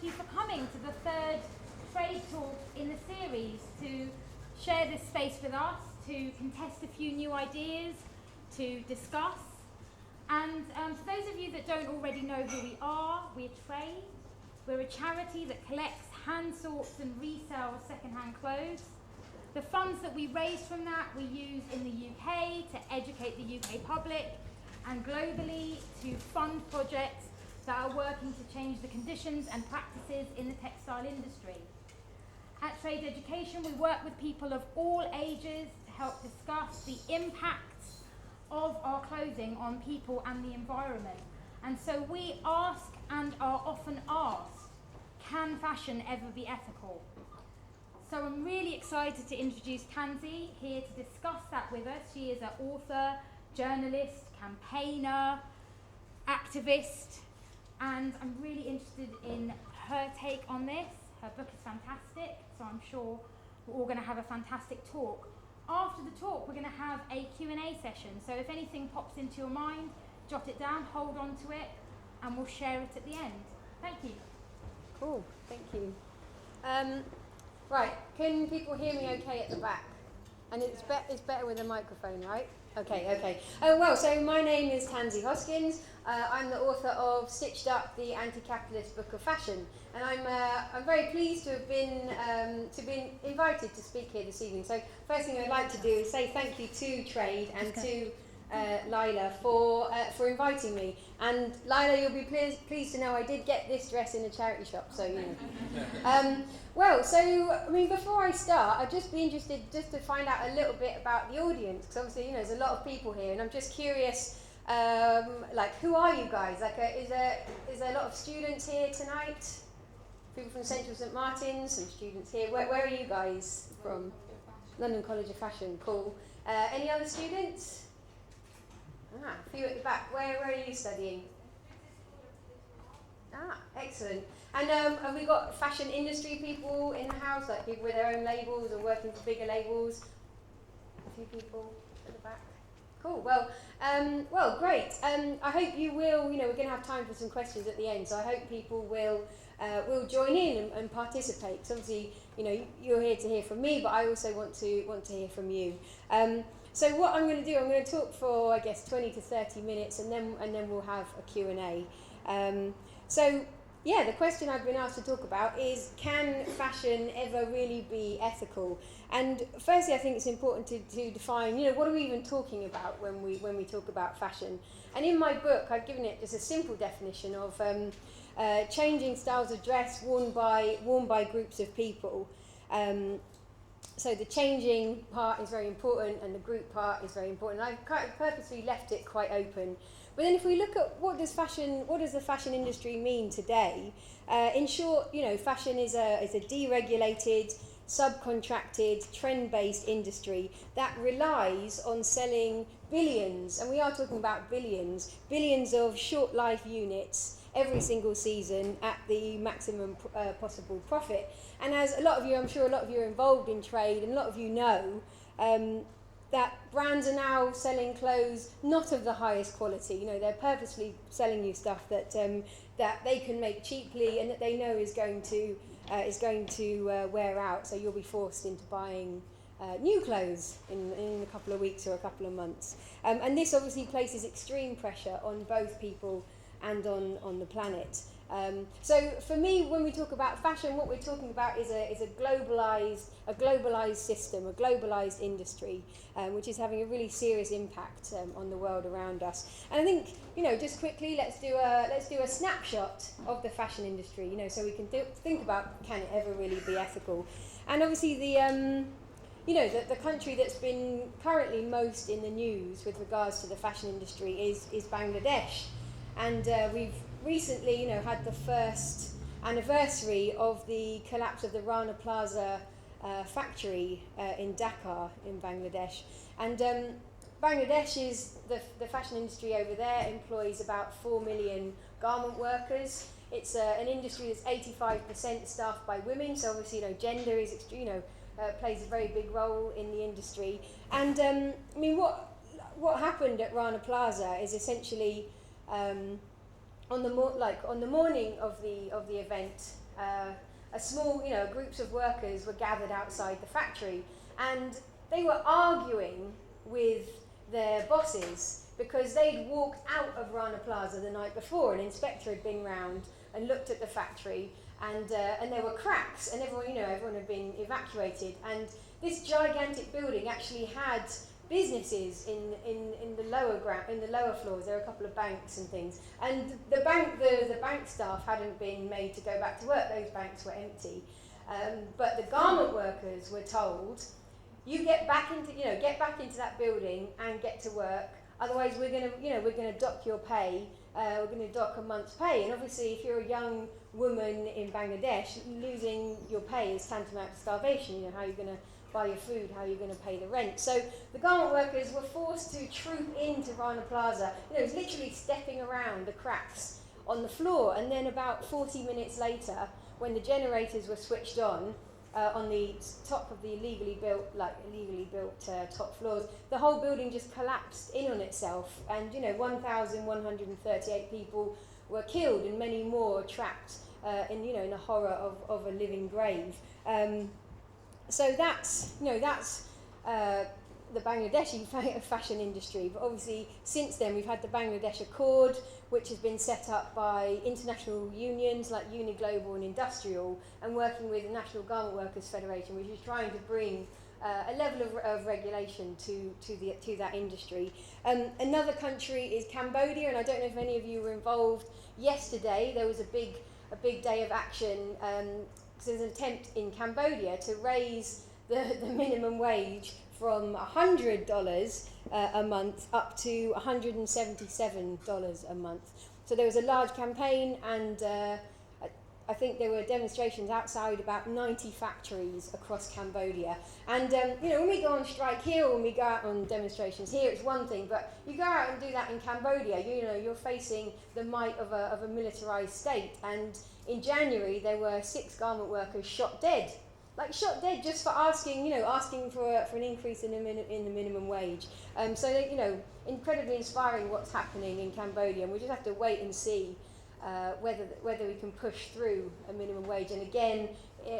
you for coming to the third TRAID talk in the series to share this space with us, to contest a few new ideas, to discuss. And for those of you that don't already know who we are, we're TRAID. We're a charity that collects, hand sorts and resells second-hand clothes. The funds that we raise from that we use in the UK to educate the UK public and globally to fund projects that are working to change the conditions and practices in the textile industry. At TRAID Education, we work with people of all ages to help discuss the impacts of our clothing on people and the environment. And so we ask and are often asked, can fashion ever be ethical? So I'm really excited to introduce Tansy here to discuss that with us. She is an author, journalist, campaigner, activist, and I'm really interested in her take on this. Her book is fantastic, so I'm sure we're all going to have a fantastic talk. After the talk, we're going to have a Q&A session, so if anything pops into your mind, jot it down, hold on to it, and we'll share it at the end. Thank you. Cool, thank you. Right, can people hear me okay at the back? And it's better with a microphone, right? Okay. Well, so my name is Tansy Hoskins. I'm the author of Stitched Up, the Anti-Capitalist Book of Fashion, and I'm very pleased to have been invited to speak here this evening. So first thing I'd like to do is say thank you to TRAID and to Lila for inviting me. And Lila, you'll be pleased to know I did get this dress in a charity shop, so you know. Well, so I mean, before I start, I'd just be interested just to find out a little bit about the audience, because obviously, you know, there's a lot of people here, and I'm just curious, like, who are you guys? Like, is there a lot of students here tonight? People from Central St Martin's, some students here. Where are you guys from? London College of Fashion, cool. Any other students? A few at the back. Where are you studying? Excellent. And have we got fashion industry people in the house, like people with their own labels or working for bigger labels? A few people at the back. Cool. Well, great. I hope you will. You know, we're going to have time for some questions at the end, so I hope people will join in and participate. Because obviously, you know, you're here to hear from me, but I also want to hear from you. So what I'm going to do, I'm going to talk for, I guess, 20 to 30 minutes, and then we'll have a Q&A. So, yeah, the question I've been asked to talk about is, can fashion ever really be ethical? And firstly, I think it's important to define, you know, what are we even talking about when we talk about fashion? And in my book, I've given it just a simple definition of changing styles of dress worn by groups of people. So the changing part is very important, and the group part is very important. I've kind of purposely left it quite open. But then if we look at what does the fashion industry mean today? In short, you know, fashion is a deregulated, subcontracted, trend-based industry that relies on selling billions, and we are talking about billions of short life units every single season at the maximum possible profit. And as a lot of you, I'm sure a lot of you are involved in trade, and a lot of you know that brands are now selling clothes not of the highest quality. You know, they're purposely selling you stuff that they can make cheaply and that they know is going to wear out. So you'll be forced into buying new clothes in a couple of weeks or a couple of months. And this obviously places extreme pressure on both people and on the planet. So for me, when we talk about fashion, what we're talking about is a globalized system, a globalized industry, which is having a really serious impact on the world around us. And I think, you know, just quickly, let's do a snapshot of the fashion industry, you know, so we can think about, can it ever really be ethical? And obviously the country that's been currently most in the news with regards to the fashion industry is Bangladesh. And we've recently, you know, had the first anniversary of the collapse of the Rana Plaza factory in Dhaka in Bangladesh. And Bangladesh is the fashion industry over there employs about 4 million garment workers. It's an industry that's 85% staffed by women, so obviously, you know, gender is plays a very big role in the industry. And I mean, what happened at Rana Plaza is essentially on the morning of the event, small, groups of workers were gathered outside the factory, and they were arguing with their bosses because they'd walked out of Rana Plaza the night before. An inspector had been round and looked at the factory, and there were cracks, and everyone had been evacuated, and this gigantic building actually had businesses in the lower floors. There were a couple of banks and things, and the bank staff hadn't been made to go back to work. Those banks were empty, but the garment workers were told, you get back into that building and get to work. Otherwise, we're going to dock your pay. We're going to dock a month's pay. And obviously, if you're a young woman in Bangladesh, losing your pay is tantamount to starvation. How are you going to buy your food? How are you going to pay the rent? So the garment workers were forced to troop into Rana Plaza. It was literally stepping around the cracks on the floor. And then about 40 minutes later, when the generators were switched on the top of the illegally built top floors, the whole building just collapsed in on itself, and 1,138 people were killed and many more trapped in the horror of a living grave. So that's the Bangladeshi fashion industry. But obviously, since then, we've had the Bangladesh Accord, which has been set up by international unions like Uniglobal and Industrial, and working with the National Garment Workers Federation, which is trying to bring a level of regulation to that industry. Another country is Cambodia, and I don't know if any of you were involved. Yesterday, there was a big day of action. So there's an attempt in Cambodia to raise the minimum wage from $100 a month up to $177 a month. So there was a large campaign, and I think there were demonstrations outside about 90 factories across Cambodia. And when we go on strike here, or when we go out on demonstrations here, it's one thing, but you go out and do that in Cambodia, you're facing the might of a militarized state. And in January, there were 6 garment workers shot dead just for asking for an increase in the minimum wage. So incredibly inspiring what's happening in Cambodia, and we just have to wait and see whether we can push through a minimum wage. And again,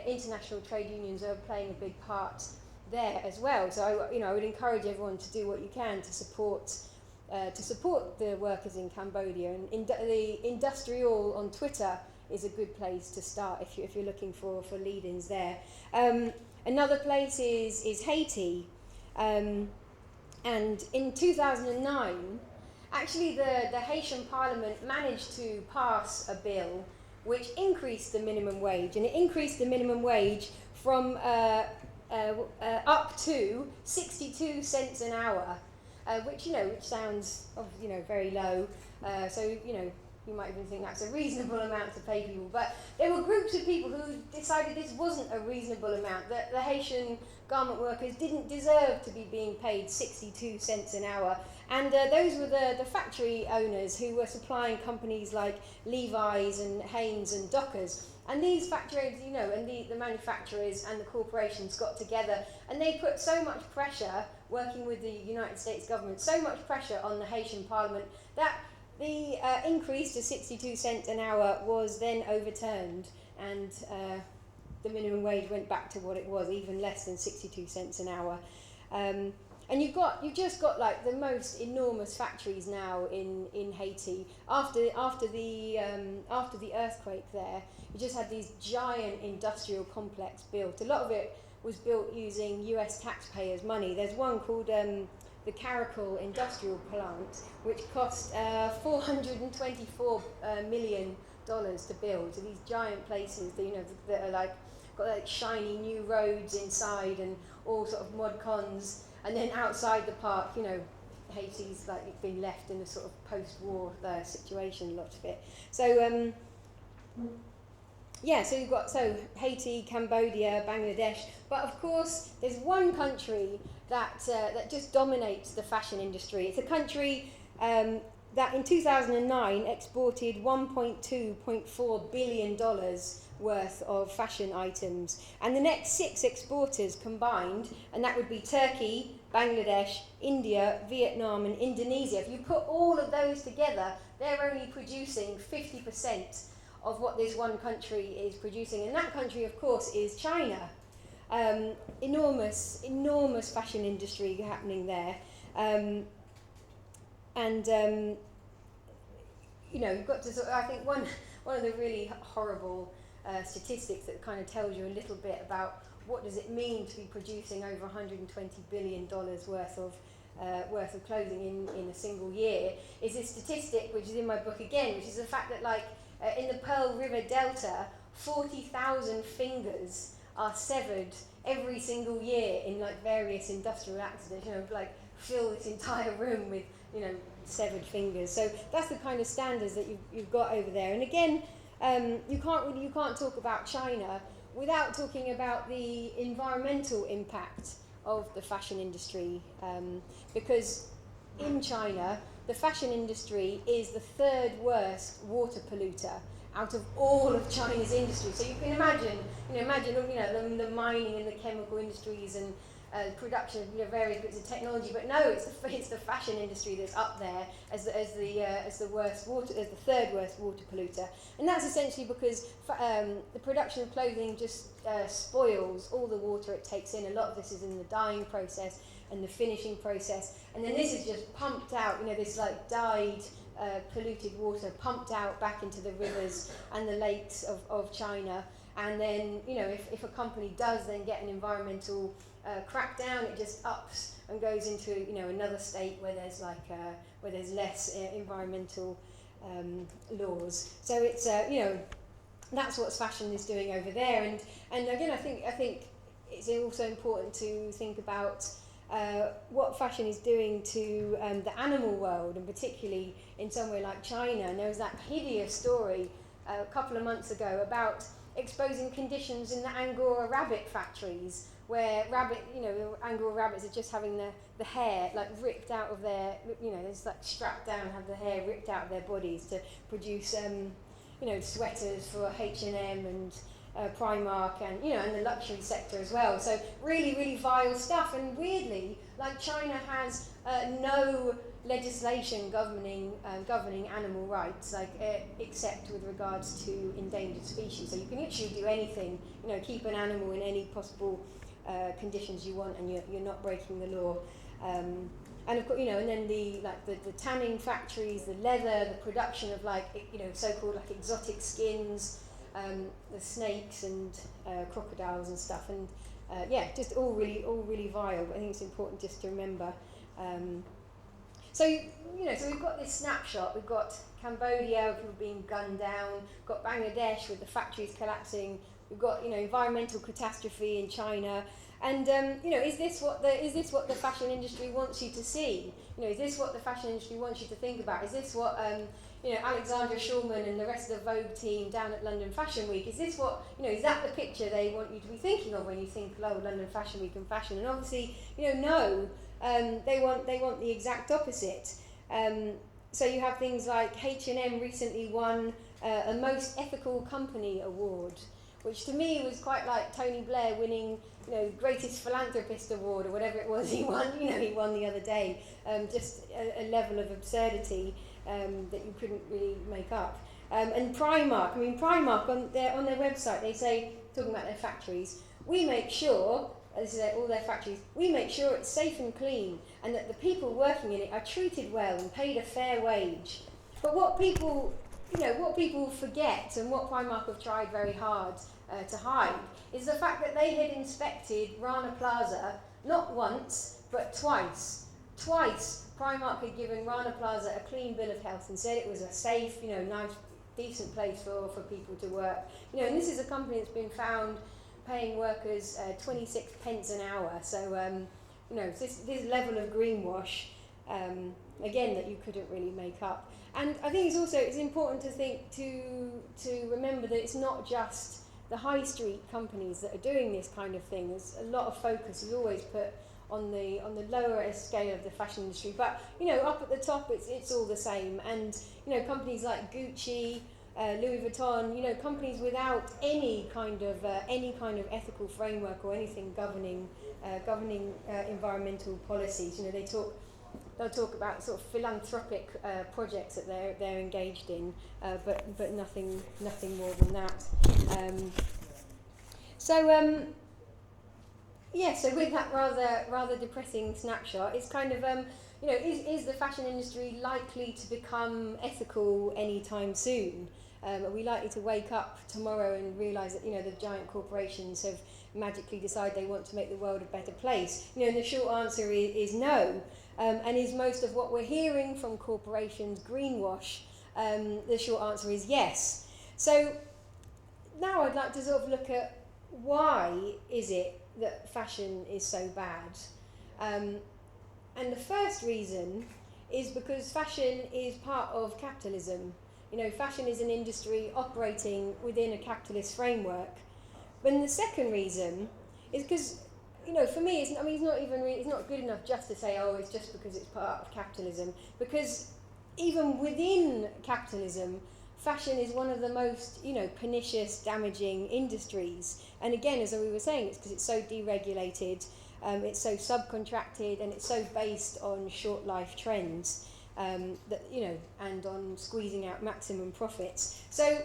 international trade unions are playing a big part there as well. So I would encourage everyone to do what you can to support the workers in Cambodia. And the Industrial on Twitter is a good place to start if you're looking for lead-ins there. Another place is Haiti, and in 2009, actually the Haitian Parliament managed to pass a bill which increased the minimum wage, and it increased the minimum wage from up to 62 cents an hour, which sounds very low. So you might even think that's a reasonable amount to pay people, but there were groups of people who decided this wasn't a reasonable amount, that the Haitian garment workers didn't deserve to be being paid 62 cents an hour. And those were the factory owners who were supplying companies like Levi's and Hanes and Dockers. And these factories, and the manufacturers and the corporations got together, and they put so much pressure, working with the United States government, so much pressure on the Haitian Parliament that the increase to 62 cents an hour was then overturned, and the minimum wage went back to what it was, even less than 62 cents an hour. And you've just got like the most enormous factories now in Haiti. After the earthquake there, you just had these giant industrial complex built. A lot of it was built using US taxpayers' money. There's one called the Caracal Industrial Plant, which cost $424 million to build. So these giant places that are got like shiny new roads inside and all sort of mod cons. And then outside the park, Haiti's been left in a sort of post-war situation, a lot of it. So so you've got Haiti, Cambodia, Bangladesh, but of course there's one country that just dominates the fashion industry. It's a country that in 2009 exported $1.4 billion worth of fashion items, and the next 6 exporters combined, and that would be Turkey, Bangladesh, India, Vietnam and Indonesia. If you put all of those together, they're only producing 50% of what this one country is producing. And that country, of course, is China. Enormous fashion industry happening there. You've got to I think one of the really horrible statistics that kind of tells you a little bit about what does it mean to be producing over $120 billion worth of clothing in a single year is this statistic, which is in my book again, which is the fact that in the Pearl River Delta, 40,000 fingers are severed every single year in various industrial accidents. Fill this entire room with severed fingers. So that's the kind of standards that you've got over there. And again, you can't talk about China without talking about the environmental impact of the fashion industry, because in China, the fashion industry is the third worst water polluter out of all of China's industry. So you can imagine the mining and the chemical industries and production of various bits of technology, but no, it's the fashion industry that's up there as the third worst water polluter, and that's essentially because the production of clothing just spoils all the water it takes in. A lot of this is in the dyeing process and the finishing process, and then this is just pumped out. This dyed, polluted water pumped out back into the rivers and the lakes of China, and then if a company does then get an environmental crackdown, it just ups and goes into another state where there's less environmental laws. So it's that's what fashion is doing over there. And again, I think it's also important to think about what fashion is doing to the animal world, and particularly in somewhere like China. And there was that hideous story a couple of months ago about exposing conditions in the Angora rabbit factories, where Angora rabbits are just having the hair ripped out of their, it's strapped down, have the hair ripped out of their bodies to produce, sweaters for H&M and Primark and, and the luxury sector as well. So really, really vile stuff. And weirdly, China has no legislation governing animal rights, except with regards to endangered species. So you can literally do anything, keep an animal in any possible conditions you want, and you're not breaking the law. And of course, and then the tanning factories, the leather, the production of so-called exotic skins, the snakes and crocodiles and stuff, and just all really vile. But I think it's important just to remember. So we've got this snapshot. We've got Cambodia with people being gunned down. We've got Bangladesh with the factories collapsing. We've got environmental catastrophe in China. And is this what the fashion industry wants you to see? Is this what the fashion industry wants you to think about? Is this what Alexandra Shulman and the rest of the Vogue team down at London Fashion Week? Is this what is that the picture they want you to be thinking of when you think, oh, London Fashion Week and fashion? And obviously, no. They want the exact opposite. So you have things like H&M recently won a Most Ethical Company award, which to me was quite like Tony Blair winning, Greatest Philanthropist award or whatever it was he won. He won the other day. Just a level of absurdity that you couldn't really make up. And Primark. Primark on their website, they say, talking about their factories, we make sure. This is all their factories. We make sure it's safe and clean, and that the people working in it are treated well and paid a fair wage. But what people forget, and what Primark have tried very hard to hide, is the fact that they had inspected Rana Plaza not once but twice. Twice, Primark had given Rana Plaza a clean bill of health and said it was a safe, nice, decent place for people to work. And this is a company that's been found paying workers 26 pence an hour. So, this level of greenwash, again, that you couldn't really make up. And I think it's important to remember that it's not just the high street companies that are doing this kind of thing. There's a lot of focus is always put on the lower scale of the fashion industry, but up at the top it's all the same. And companies like Gucci, Louis Vuitton, companies without any kind of ethical framework or anything governing environmental policies. They talk they'll talk about sort of philanthropic projects that they're engaged in, but nothing more than that. So with that rather depressing snapshot, it's kind of is the fashion industry likely to become ethical anytime soon? Are we likely to wake up tomorrow and realise that the giant corporations have magically decided they want to make the world a better place? And the short answer is no. And is most of what we're hearing from corporations greenwash? The short answer is yes. So now I'd like to sort of look at why is it that fashion is so bad. And the first reason is because fashion is part of capitalism. Fashion is an industry operating within a capitalist framework. But the second reason is because, for me, it's not good enough just to say, oh, it's just because it's part of capitalism. Because even within capitalism, fashion is one of the most, pernicious, damaging industries. And again, as we were saying, it's because it's so deregulated, it's so subcontracted, and it's so based on short life trends, and on squeezing out maximum profits. So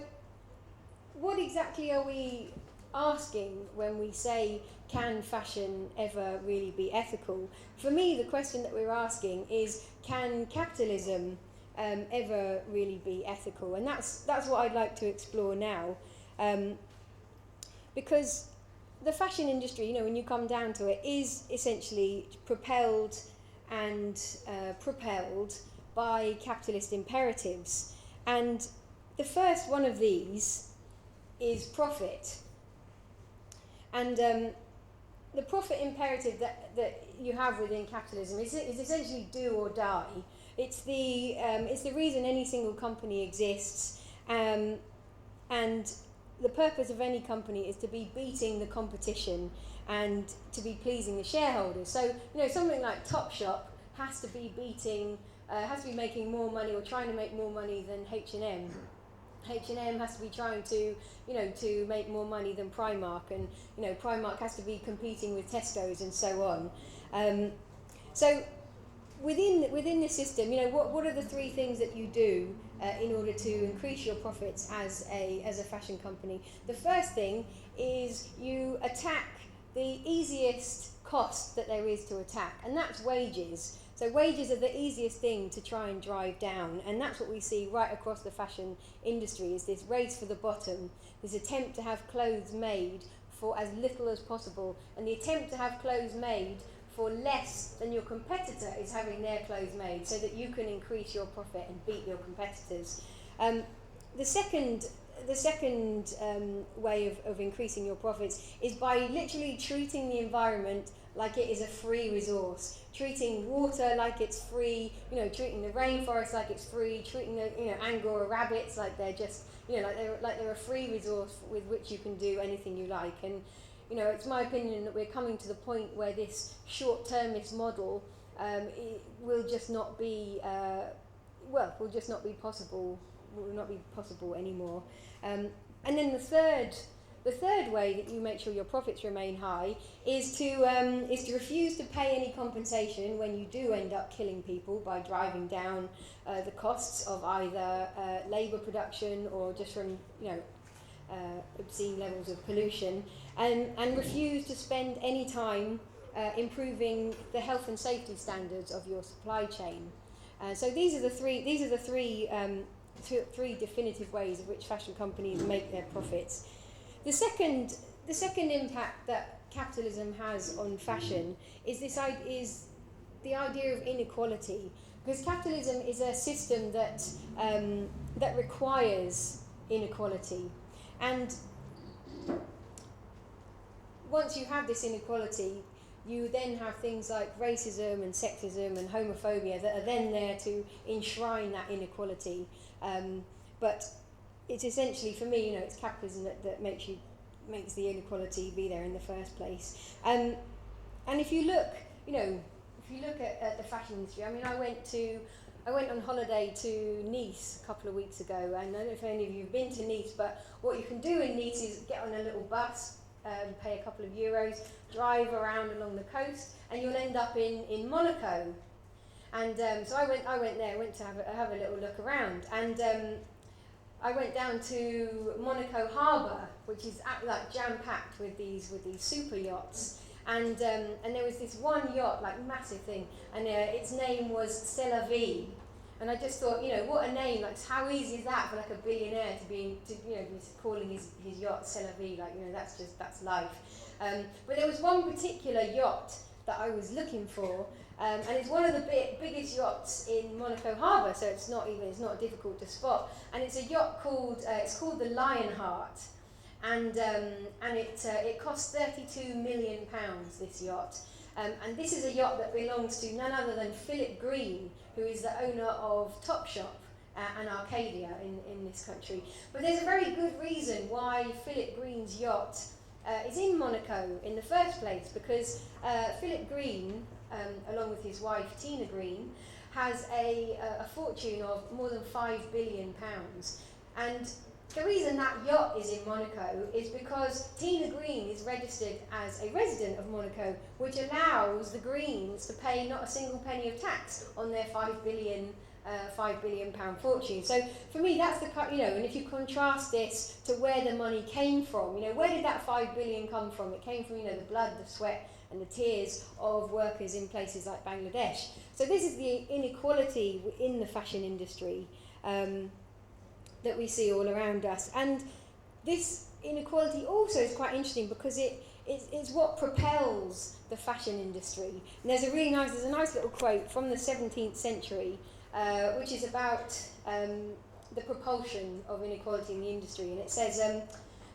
what exactly are we asking when we say, can fashion ever really be ethical? For me, the question that we're asking is, can capitalism ever really be ethical? And that's what I'd like to explore now, because the fashion industry, when you come down to it, is essentially propelled by capitalist imperatives. And the first one of these is profit. And the profit imperative that you have within capitalism is essentially do or die. It's the reason any single company exists, and the purpose of any company is to be beating the competition and to be pleasing the shareholders. So something like Topshop has to be making more money or trying to make more money than H&M. H&M has to be trying to make more money than Primark, and Primark has to be competing with Tesco's and so on. So within the system, what are the three things that you do in order to increase your profits as a fashion company? The first thing is you attack the easiest cost that there is to attack, and that's wages. So wages are the easiest thing to try and drive down, and that's what we see right across the fashion industry, is this race for the bottom, this attempt to have clothes made for as little as possible, and the attempt to have clothes made for less than your competitor is having their clothes made, so that you can increase your profit and beat your competitors. The second way of increasing your profits is by literally treating the environment like it is a free resource, treating water like it's free, treating the rainforest like it's free, treating the Angora rabbits like they're just like they're a free resource with which you can do anything you like. And it's my opinion that we're coming to the point where this short-termist model will just not be possible. Will not be possible anymore. And then the third way that you make sure your profits remain high is to refuse to pay any compensation when you do end up killing people by driving down the costs of either labour production or just from obscene levels of pollution, and refuse to spend any time improving the health and safety standards of your supply chain. So these are the three definitive ways of which fashion companies make their profits. The second impact that capitalism has on fashion is the idea of inequality, because capitalism is a system that requires inequality, and once you have this inequality, you then have things like racism and sexism and homophobia that are then there to enshrine that inequality. But it's essentially, for me, it's capitalism that makes the inequality be there in the first place. And if you look at the fashion industry, I went on holiday to Nice a couple of weeks ago, and I don't know if any of you have been to Nice, but what you can do in Nice is get on a little bus, pay a couple of euros, drive around along the coast, and you'll end up in Monaco. And so I went there, went to have a little look around, and I went down to Monaco Harbour, which is like jam-packed with these super yachts. And there was this one yacht, like massive thing, and its name was C'est la Vie. And I just thought, what a name! Like, how easy is that for like a billionaire to be calling his yacht C'est la Vie? Like, that's life. But there was one particular yacht that I was looking for, and it's one of the biggest yachts in Monaco Harbour, so it's not difficult to spot. And it's a yacht called the Lionheart. And it cost £32 million, this yacht. And this is a yacht that belongs to none other than Philip Green, who is the owner of Topshop and Arcadia in this country. But there's a very good reason why Philip Green's yacht is in Monaco in the first place, because Philip Green, along with his wife Tina Green, has a fortune of more than £5 billion. And the reason that yacht is in Monaco is because Tina Green is registered as a resident of Monaco, which allows the Greens to pay not a single penny of tax on their £5 billion fortune. So for me, that's and if you contrast this to where the money came from, where did that £5 billion come from? It came from, the blood, the sweat, and the tears of workers in places like Bangladesh. So this is the inequality in the fashion industry that we see all around us. And this inequality also is quite interesting because it's what propels the fashion industry. And there's a nice little quote from the 17th century, which is about the propulsion of inequality in the industry. And it says,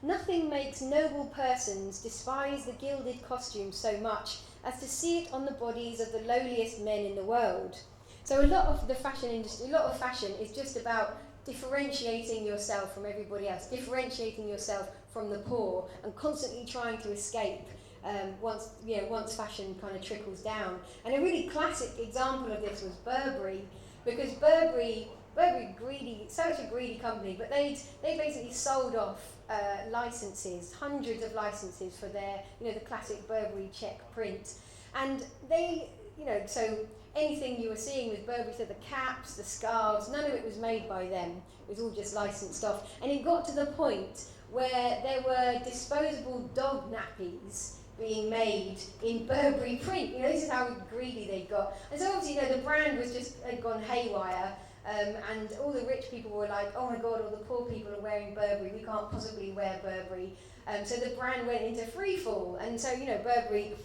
"Nothing makes noble persons despise the gilded costume so much as to see it on the bodies of the lowliest men in the world." So a lot of the fashion industry, a lot of fashion is just about differentiating yourself from everybody else, differentiating yourself from the poor, and constantly trying to escape once fashion kind of trickles down. And a really classic example of this was Burberry, because Burberry greedy, such a greedy company, but they basically sold off licenses, hundreds of licenses for their the classic Burberry check print, and they so anything you were seeing with Burberry, so the caps, the scarves, none of it was made by them. It was all just licensed stuff. And it got to the point where there were disposable dog nappies being made in Burberry print. This is how greedy they got. And so obviously, the brand had gone haywire. And all the rich people were like, oh my God, all the poor people are wearing Burberry. We can't possibly wear Burberry. So the brand went into free fall. And so, Burberry,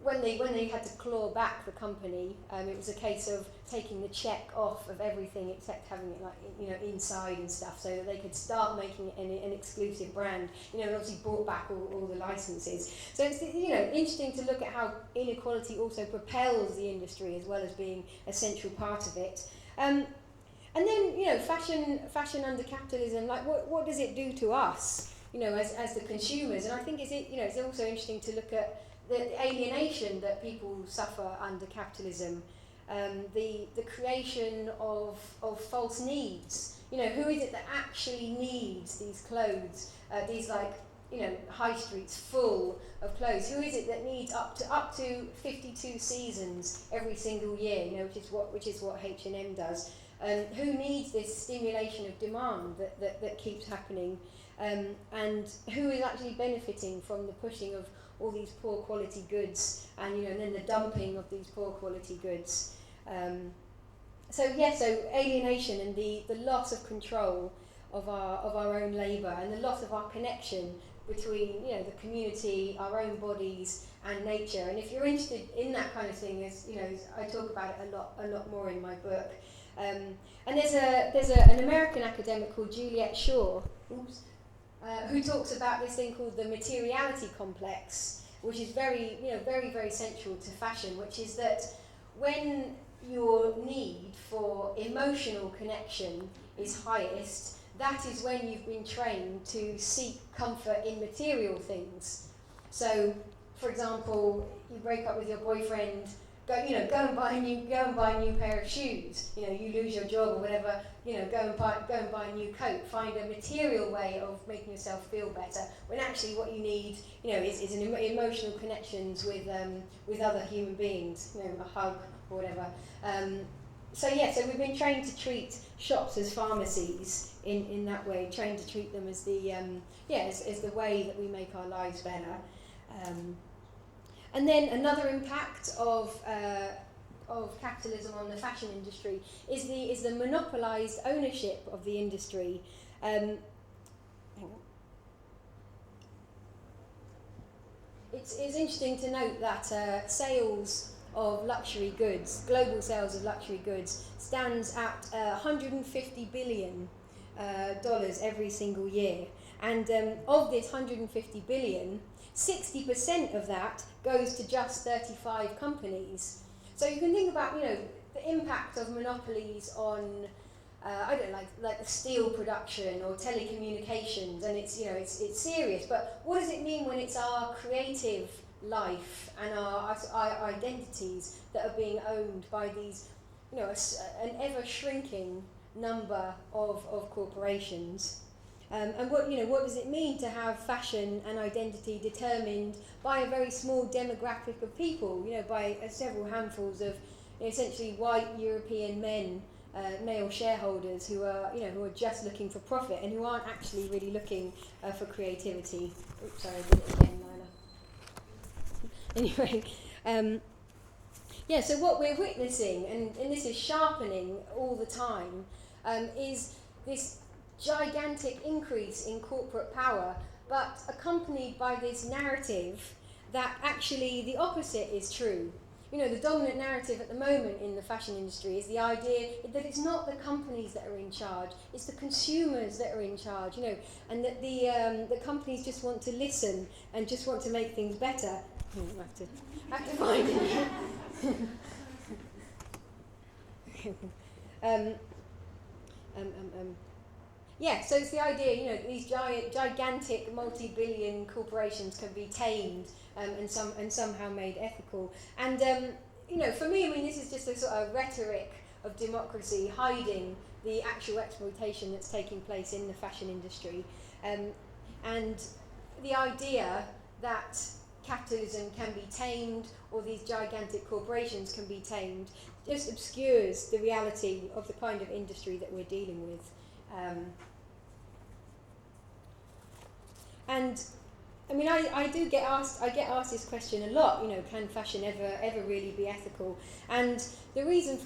when they had to claw back the company, it was a case of taking the check off of everything except having it inside and stuff, so that they could start making it an exclusive brand. And obviously brought back all the licenses. So it's interesting to look at how inequality also propels the industry as well as being a central part of it. And then fashion under capitalism, like what does it do to us? As the consumers. And I think it's also interesting to look at the alienation that people suffer under capitalism, the creation of false needs. Who is it that actually needs these clothes? These high streets full of clothes. Who is it that needs up to 52 seasons every single year? Which is what H&M does. Who needs this stimulation of demand that keeps happening? And who is actually benefiting from the pushing of all these poor quality goods, and then the dumping of these poor quality goods. So alienation and the loss of control of our own labour, and the loss of our connection between the community, our own bodies, and nature. And if you're interested in that kind of thing, I talk about it a lot more in my book. And there's an American academic called Juliet Shaw. Who talks about this thing called the materiality complex, which is very, very central to fashion, which is that when your need for emotional connection is highest, that is when you've been trained to seek comfort in material things. So, for example, you break up with your boyfriend, go and buy a new pair of shoes. You lose your job or whatever. Go and buy a new coat. Find a material way of making yourself feel better. When actually, what you need, is an emotional connections with other human beings. A hug or whatever. So we've been trained to treat shops as pharmacies in that way, trained to treat them as the as the way that we make our lives better. And then another impact of capitalism on the fashion industry is the monopolised ownership of the industry. It's interesting to note that sales of luxury goods, global sales of luxury goods, stands at $150 billion every single year. And of this 150 billion, 60% of that goes to just 35 companies. So you can think about, the impact of monopolies on, like the steel production or telecommunications, and it's serious. But what does it mean when it's our creative life and our identities that are being owned by these, an ever shrinking number of corporations? And what does it mean to have fashion and identity determined by a very small demographic of people, by several handfuls of essentially white European men, male shareholders who are just looking for profit and who aren't actually really looking for creativity. Oops, sorry, I did it again, Lila. Anyway, so what we're witnessing, and this is sharpening all the time, is this gigantic increase in corporate power, but accompanied by this narrative that actually the opposite is true. The dominant narrative at the moment in the fashion industry is the idea that it's not the companies that are in charge, it's the consumers that are in charge, and that the companies just want to listen and just want to make things better. I have to find it. So it's the idea, that these gigantic multi-billion corporations can be tamed and somehow made ethical. And for me, this is just a sort of rhetoric of democracy hiding the actual exploitation that's taking place in the fashion industry, and the idea that capitalism can be tamed or these gigantic corporations can be tamed just obscures the reality of the kind of industry that we're dealing with. I get asked this question a lot, can fashion ever really be ethical? And the reason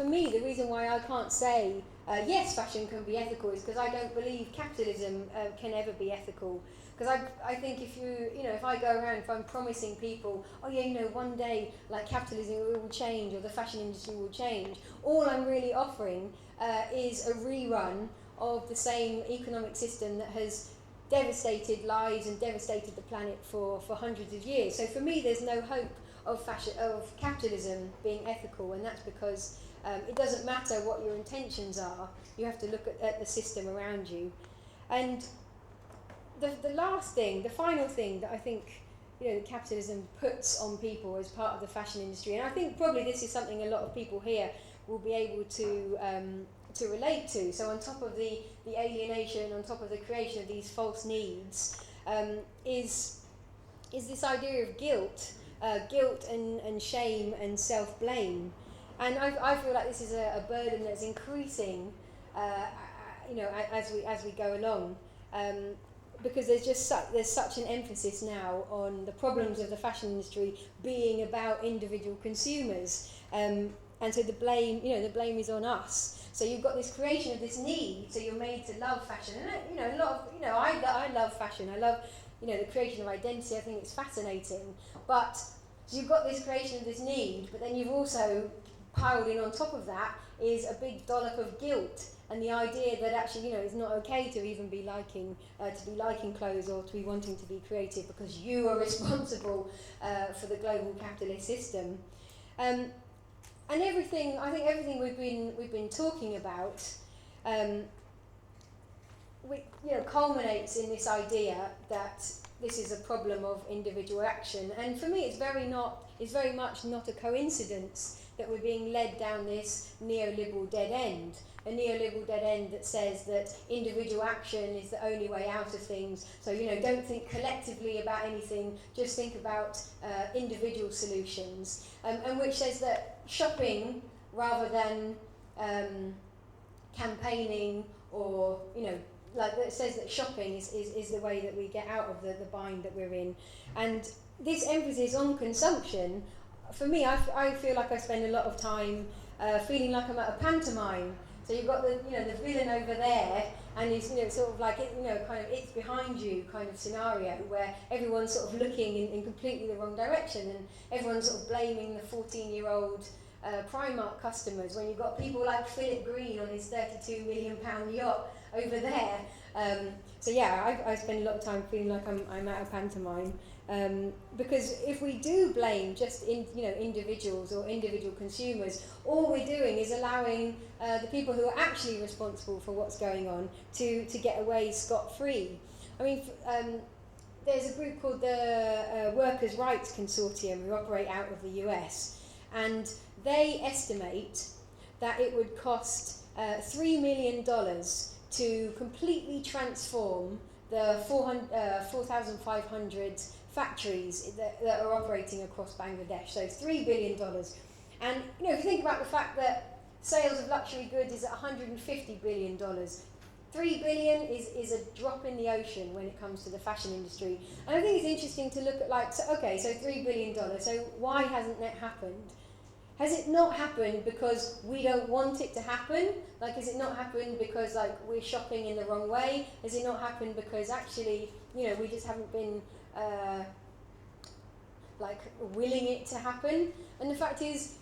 why I can't say, yes, fashion can be ethical is because I don't believe capitalism can ever be ethical. Because I think if I go around, if I'm promising people, one day, like, capitalism will change or the fashion industry will change, all I'm really offering is a rerun of the same economic system that has devastated lives and devastated the planet for hundreds of years. So for me, there's no hope of capitalism being ethical, and that's because it doesn't matter what your intentions are. You have to look at the system around you. And the final thing that I think capitalism puts on people as part of the fashion industry, and I think probably this is something a lot of people here will be able to relate to. So on top of the alienation, on top of the creation of these false needs, is this idea of guilt and shame and self-blame. And I feel like this is a burden that's increasing, as we go along, because there's such an emphasis now on the problems of the fashion industry being about individual consumers, and so the blame is on us. So you've got this creation of this need, so you're made to love fashion, and I love fashion. I love the creation of identity. I think it's fascinating. But so you've got this creation of this need, but then you've also piled in on top of that is a big dollop of guilt and the idea that actually it's not okay to even be liking clothes or to be wanting to be creative because you are responsible for the global capitalist system. And everything we've been talking about, culminates in this idea that this is a problem of individual action. And for me, it's very much not a coincidence that we're being led down this neoliberal dead end. A neoliberal dead end that says that individual action is the only way out of things. So, don't think collectively about anything, just think about individual solutions. And which says that shopping rather than campaigning or, like it says that shopping is the way that we get out of the bind that we're in. And this emphasis on consumption, for me, I feel like I spend a lot of time feeling like I'm at a pantomime. So you've got the villain over there, and it's sort of like kind of it's behind you kind of scenario where everyone's sort of looking in completely the wrong direction, and everyone's sort of blaming the 14-year-old Primark customers when you've got people like Philip Green on his £32 million yacht over there. So yeah, I spend a lot of time feeling like I'm at a pantomime. Because if we do blame just individuals or individual consumers, all we're doing is allowing the people who are actually responsible for what's going on to get away scot-free. I mean, there's a group called the Workers' Rights Consortium who operate out of the US, and they estimate that it would cost $3 million to completely transform the 4,500 factories that are operating across Bangladesh. So $3 billion. And if you think about the fact that sales of luxury goods is at $150 billion, $3 billion is a drop in the ocean when it comes to the fashion industry. And I think it's interesting to look at so $3 billion. So why hasn't that happened? Has it not happened because we don't want it to happen? Has it not happened because we're shopping in the wrong way? Has it not happened because actually, we just haven't been willing it to happen? And the fact is,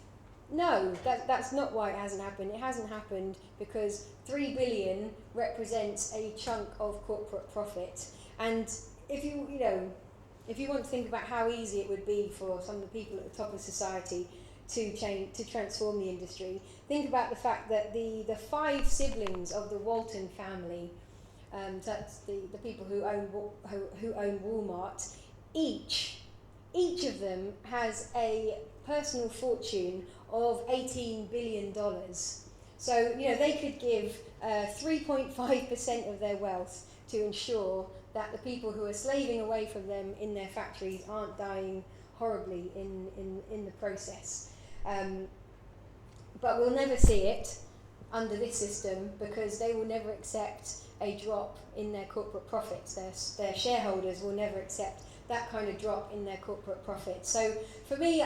no, that's not why it hasn't happened. It hasn't happened because $3 billion represents a chunk of corporate profit. And if you want to think about how easy it would be for some of the people at the top of society to transform the industry, think about the fact that the 5 siblings of the Walton family, that's the people who own Walmart, each of them has a personal fortune of $18 billion. So they could give 3.5% of their wealth to ensure that the people who are slaving away from them in their factories aren't dying horribly in the process. But we'll never see it under this system because they will never accept a drop in their corporate profits. Their shareholders will never accept that kind of drop in their corporate profits. So for me,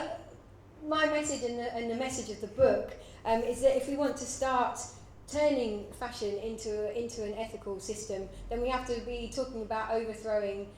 my message and the message of the book is that if we want to start turning fashion into an ethical system, then we have to be talking about overthrowing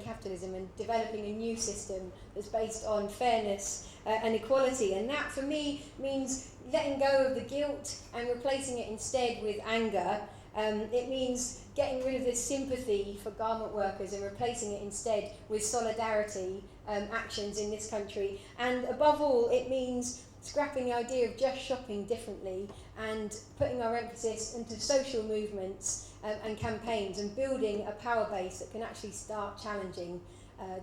capitalism and developing a new system that's based on fairness and equality. And that, for me, means letting go of the guilt and replacing it instead with anger. It means getting rid of this sympathy for garment workers and replacing it instead with solidarity actions in this country. And above all, it means scrapping the idea of just shopping differently and putting our emphasis into social movements and campaigns and building a power base that can actually start challenging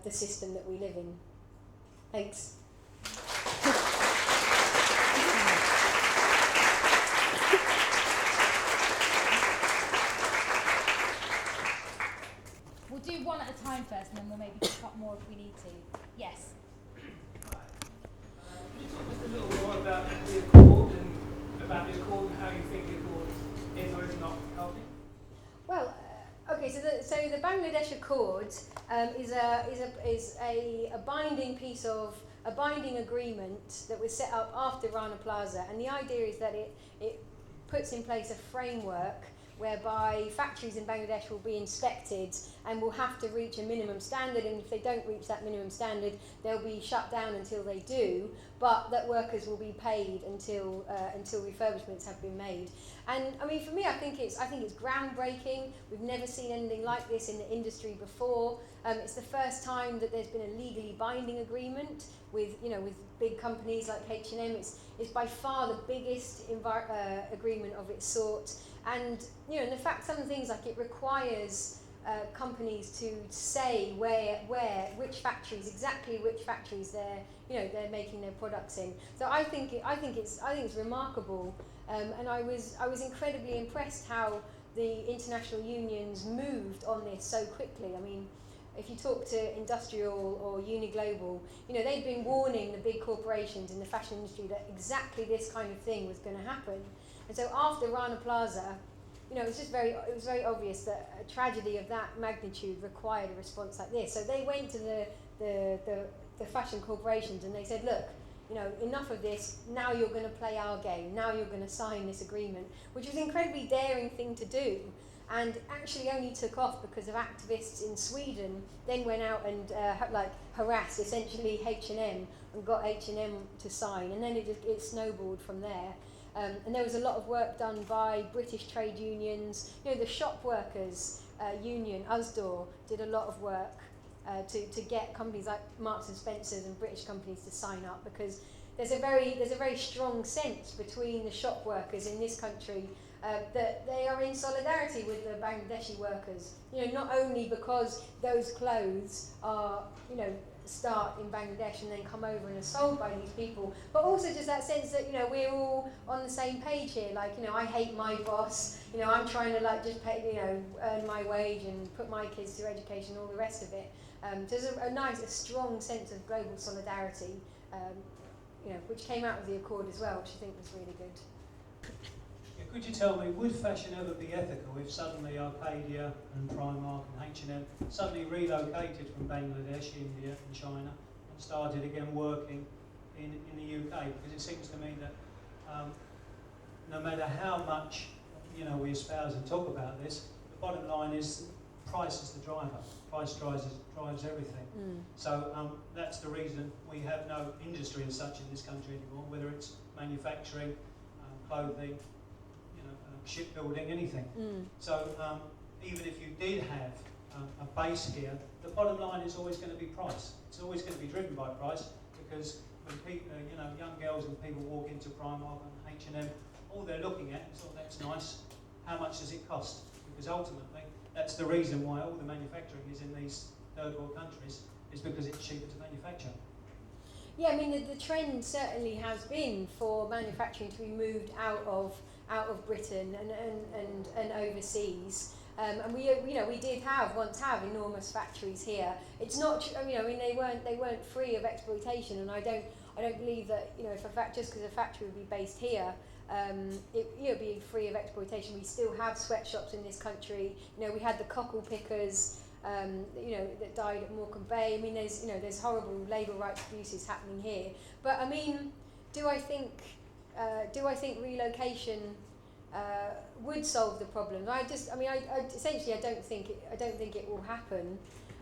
the system that we live in. Thanks. We'll do one at a time first, and then we'll maybe pick up more if we need to. Yes. Can you talk just a little more about the Accord and how you think the Accord is or is not helping? Well, okay. So the Bangladesh Accord is a binding piece of a binding agreement that was set up after Rana Plaza, and the idea is that it puts in place a framework whereby factories in Bangladesh will be inspected and will have to reach a minimum standard, and if they don't reach that minimum standard, they'll be shut down until they do, but that workers will be paid until refurbishments have been made. And I mean, for me, I think it's groundbreaking. We've never seen anything like this in the industry before. It's the first time that there's been a legally binding agreement with big companies like H&M. It's by far the biggest agreement of its sort. And in the fact, some things like it requires companies to say exactly which factories they're making their products in. So I think it's remarkable, and I was incredibly impressed how the international unions moved on this so quickly. I mean, if you talk to Industrial or Uniglobal, you know, they'd been warning the big corporations in the fashion industry that exactly this kind of thing was going to happen. And so after Rana Plaza, you know, it was very obvious that a tragedy of that magnitude required a response like this. So they went to the fashion corporations and they said, look, you know, enough of this, now you're going to play our game, now you're going to sign this agreement, which was an incredibly daring thing to do, and actually only took off because of activists in Sweden then went out and harassed essentially H&M and got H&M to sign, and then it snowballed from there. And there was a lot of work done by British trade unions. You know, the shop workers union, USDOR, did a lot of work to get companies like Marks and Spencer's and British companies to sign up, because there's a very strong sense between the shop workers in this country that they are in solidarity with the Bangladeshi workers. You know, not only because those clothes are, you know, start in Bangladesh and then come over and are sold by these people, but also just that sense that, you know, we're all on the same page here. Like, you know, I hate my boss, you know, I'm trying to like just pay, you know, earn my wage and put my kids through education and all the rest of it. There's a strong sense of global solidarity, you know, which came out of the Accord as well, which I think was really good. Yeah, could you tell me, would fashion ever be ethical if suddenly Arcadia and Primark and H&M suddenly relocated from Bangladesh, India and China and started again working in the UK? Because it seems to me that no matter how much, you know, we espouse and talk about this, the bottom line is price is the driver. Price drives everything. So that's the reason we have no industry as such in this country anymore, whether it's manufacturing, clothing, you know, shipbuilding, anything. So even if you did have a base here, the bottom line is always going to be price. It's always going to be driven by price, because when people, you know, young girls and people walk into Primark and H&M, all they're looking at is, oh, that's nice. How much does it cost? Because ultimately, that's the reason why all the manufacturing is in these third world countries, is because it's cheaper to manufacture. Yeah, I mean the trend certainly has been for manufacturing to be moved out of Britain and overseas. And we did once have enormous factories here. It's not, you know, I mean they weren't free of exploitation, and I don't believe that, you know, if just because a factory would be based here, it be free of exploitation. We still have sweatshops in this country. You know, we had the cockle pickers, you know, that died at Morecambe Bay. I mean, there's horrible labour rights abuses happening here. But I mean, do I think relocation would solve the problem? I essentially don't think it will happen.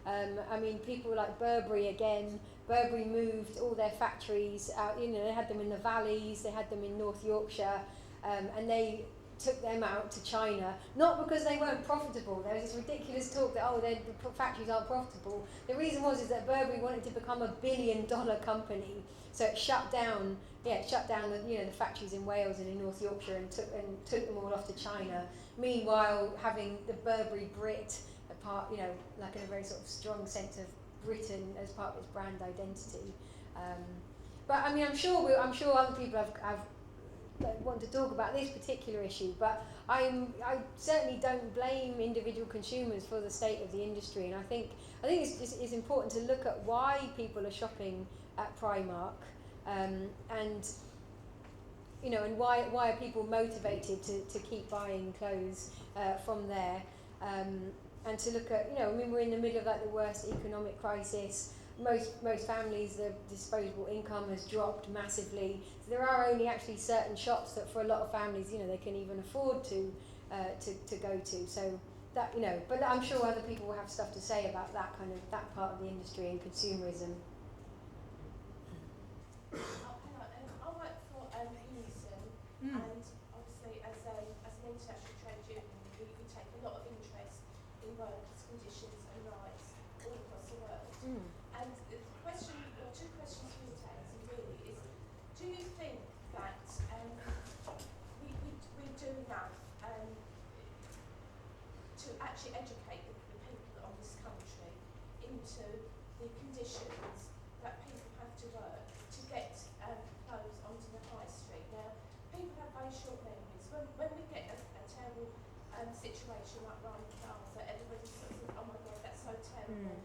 I mean, people like Burberry again. Burberry moved all their factories out. You know, they had them in the valleys, they had them in North Yorkshire, and they took them out to China, not because they weren't profitable. There was this ridiculous talk that, oh, the factories aren't profitable. The reason is that Burberry wanted to become a $1 billion company, so it shut down the factories in Wales and in North Yorkshire and took them all off to China. Meanwhile, having the Burberry Brit, you know, like in a very sort of strong sense of Britain as part of its brand identity. But I mean, I'm sure other people have want to talk about this particular issue, but I certainly don't blame individual consumers for the state of the industry, and I think it's important to look at why people are shopping at Primark, and you know, and why are people motivated to keep buying clothes from there, and to look at, you know, I mean, we're in the middle of like the worst economic crisis. Most families, the disposable income has dropped massively. So there are only actually certain shops that, for a lot of families, you know, they can even afford to go to. So that, you know, but I'm sure other people will have stuff to say about that part of the industry and consumerism. I work for Unison, and obviously as an international trade union, we take a lot of interest in workers' conditions and rights all across the world. And the question, or two questions for you, Tansy, really is, do you think that we do enough to actually educate the people of this country into the conditions that people have to work to get clothes onto the high street? Now, people have very short memories. When we get a terrible situation like Rana Plaza, everybody sort of says, oh my God, that's so terrible.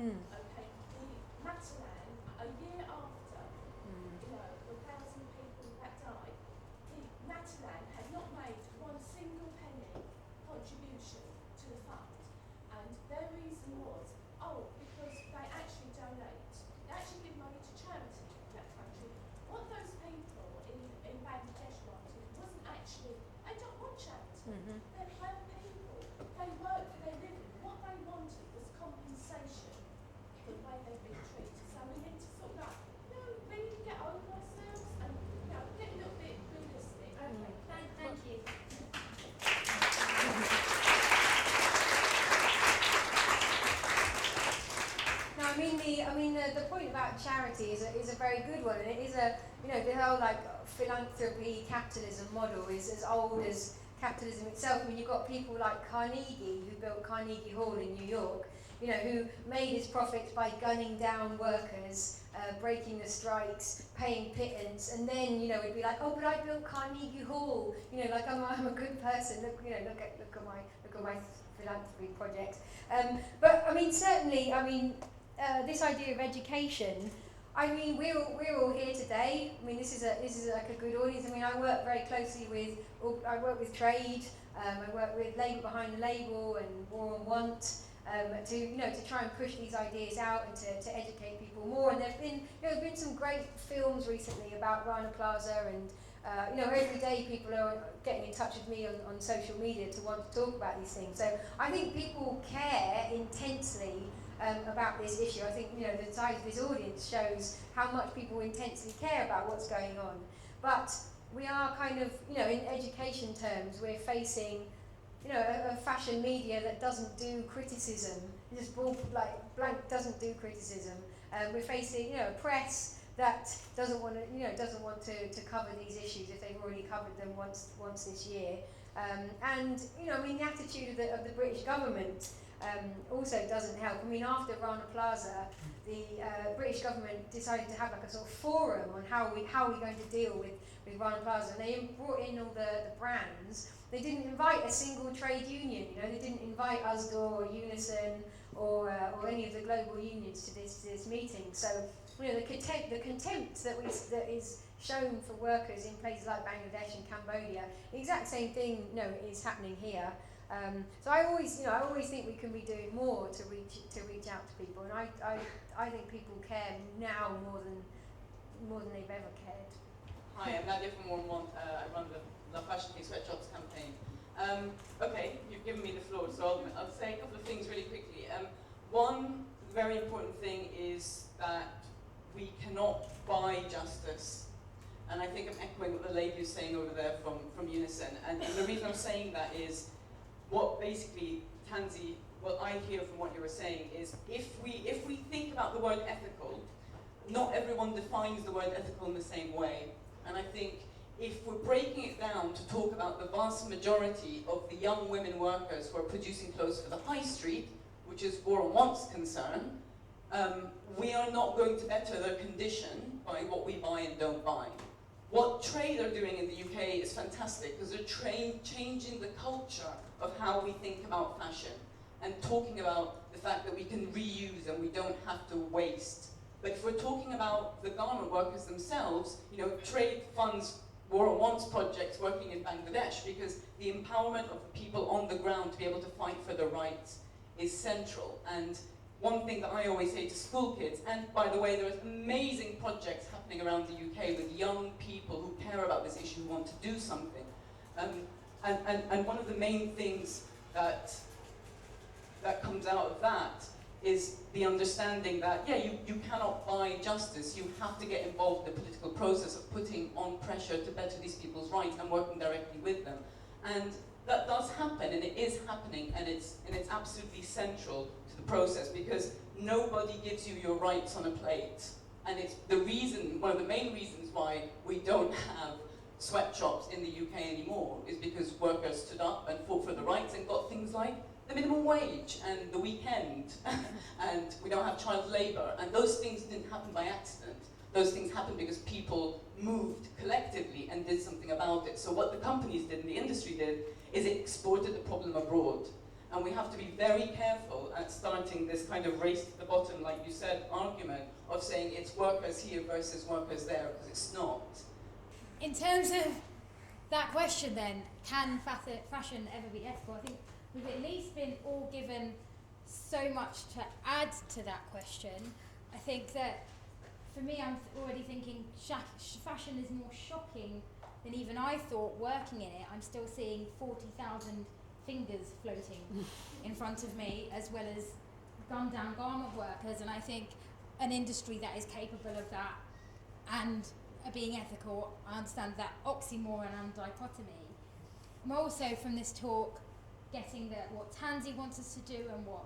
Okay, the Matalan, a year after, you know, the 1,000 people that died, the Matalan had not made one single penny contribution to the fund. And their reason was, because they actually donate, they actually give money to charity in that country. What those people in Bangladesh wanted wasn't actually, they don't want charity. They're poor people. They work for their living. What they wanted was compensation for the way they've been treated. So we need to sort of like, really get over ourselves and, get a little bit realistic. Okay, thank you. No, the point about charity is a very good one, and it is the whole like philanthropy capitalism model is as old as capitalism itself. I mean, you've got people like Carnegie, who built Carnegie Hall in New York, who made his profits by gunning down workers, breaking the strikes, paying pittance, and then would be like, oh, but I built Carnegie Hall, like I'm a good person. Look at my philanthropy project. But I mean, certainly, this idea of education. I mean, we're all here today. I mean, this is like a good audience. I mean, I work very closely with TRAID. I work with Labour Behind the Label and War on Want to try and push these ideas out and to educate people more. And there've been some great films recently about Rana Plaza, and every day people are getting in touch with me on social media to want to talk about these things. So I think people care intensely about this issue. I think the size of this audience shows how much people intensely care about what's going on. But we are kind of, in education terms, we're facing, a fashion media that doesn't do criticism. Just blank doesn't do criticism. We're facing, a press that doesn't want to cover these issues if they've already covered them once this year. And the attitude of the British government also doesn't help. I mean, after Rana Plaza, the British government decided to have like a sort of forum on how we're going to deal with Rana Plaza, and they brought in all the brands. They didn't invite a single trade union. They didn't invite USDOR or Unison or any of the global unions to this meeting. So the contempt that is shown for workers in places like Bangladesh and Cambodia, the exact same thing is happening here. So I always think we can be doing more to reach out to people, and I think people care now more than they've ever cared. Hi, I'm Nadia from War on Want. I run the Fashion Free Sweatshops campaign. Okay, you've given me the floor, so I'll say a couple of things really quickly. One very important thing is that we cannot buy justice. And I think I'm echoing what the lady was saying over there from Unison. And the reason I'm saying that is, what basically, Tansy, what I hear from what you were saying is, if we think about the word ethical, not everyone defines the word ethical in the same way. And I think if we're breaking it down to talk about the vast majority of the young women workers who are producing clothes for the high street, which is War on Want's concern, we are not going to better their condition by what we buy and don't buy. What TRAID are doing in the UK is fantastic, because they're changing the culture of how we think about fashion and talking about the fact that we can reuse and we don't have to waste. But if we're talking about the garment workers themselves, TRAID funds War on Want's projects working in Bangladesh because the empowerment of the people on the ground to be able to fight for their rights is central. And one thing that I always say to school kids, and by the way, there's amazing projects happening around the UK with young people who care about this issue, who want to do something. And one of the main things that comes out of that is the understanding that, you cannot buy justice. You have to get involved in the political process of putting on pressure to better these people's rights and working directly with them. And that does happen, and it is happening, and it's absolutely central to the process, because nobody gives you your rights on a plate. And it's one of the main reasons why we don't have sweatshops in the UK anymore, is because workers stood up and fought for the rights and got things like the minimum wage and the weekend, and we don't have child labour, and those things didn't happen by accident. Those things happened because people moved collectively and did something about it. So what the companies did and the industry did is it exported the problem abroad. And we have to be very careful at starting this kind of race to the bottom, like you said, argument of saying it's workers here versus workers there, because it's not. In terms of that question then, can fashion ever be ethical? I think we've at least been all given so much to add to that question. I think that for me, I'm already thinking fashion is more shocking than even I thought working in it. I'm still seeing 40,000 fingers floating in front of me, as well as gunned down garment workers, and I think an industry that is capable of that and being ethical, I understand that oxymoron and dichotomy. I'm also from this talk getting that what Tansy wants us to do and what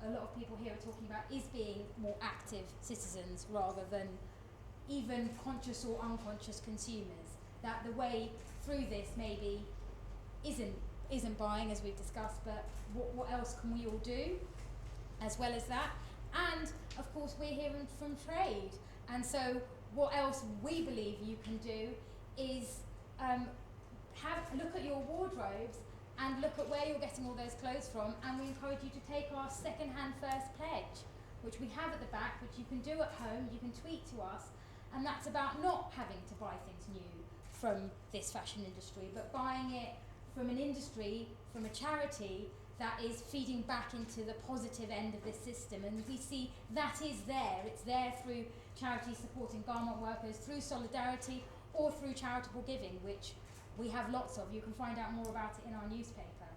a lot of people here are talking about is being more active citizens rather than even conscious or unconscious consumers. That the way through this maybe isn't buying, as we've discussed, but what else can we all do as well as that? And of course we're hearing from TRAID, and so what else we believe you can do is look at your wardrobes and look at where you're getting all those clothes from, and we encourage you to take our second-hand first pledge, which we have at the back, which you can do at home, you can tweet to us, and that's about not having to buy things new from this fashion industry, but buying it from an industry, from a charity that is feeding back into the positive end of this system. And we see that is there. It's there through charities supporting garment workers, through solidarity, or through charitable giving, which we have lots of. You can find out more about it in our newspaper.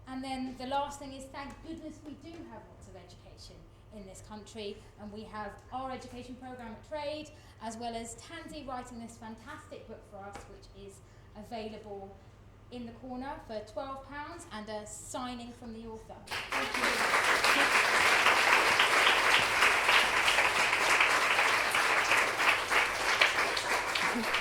And then the last thing is, thank goodness we do have lots of education in this country, and we have our education programme at TRAID, as well as Tansy writing this fantastic book for us, which is available in the corner for £12 and a signing from the author. Thank you.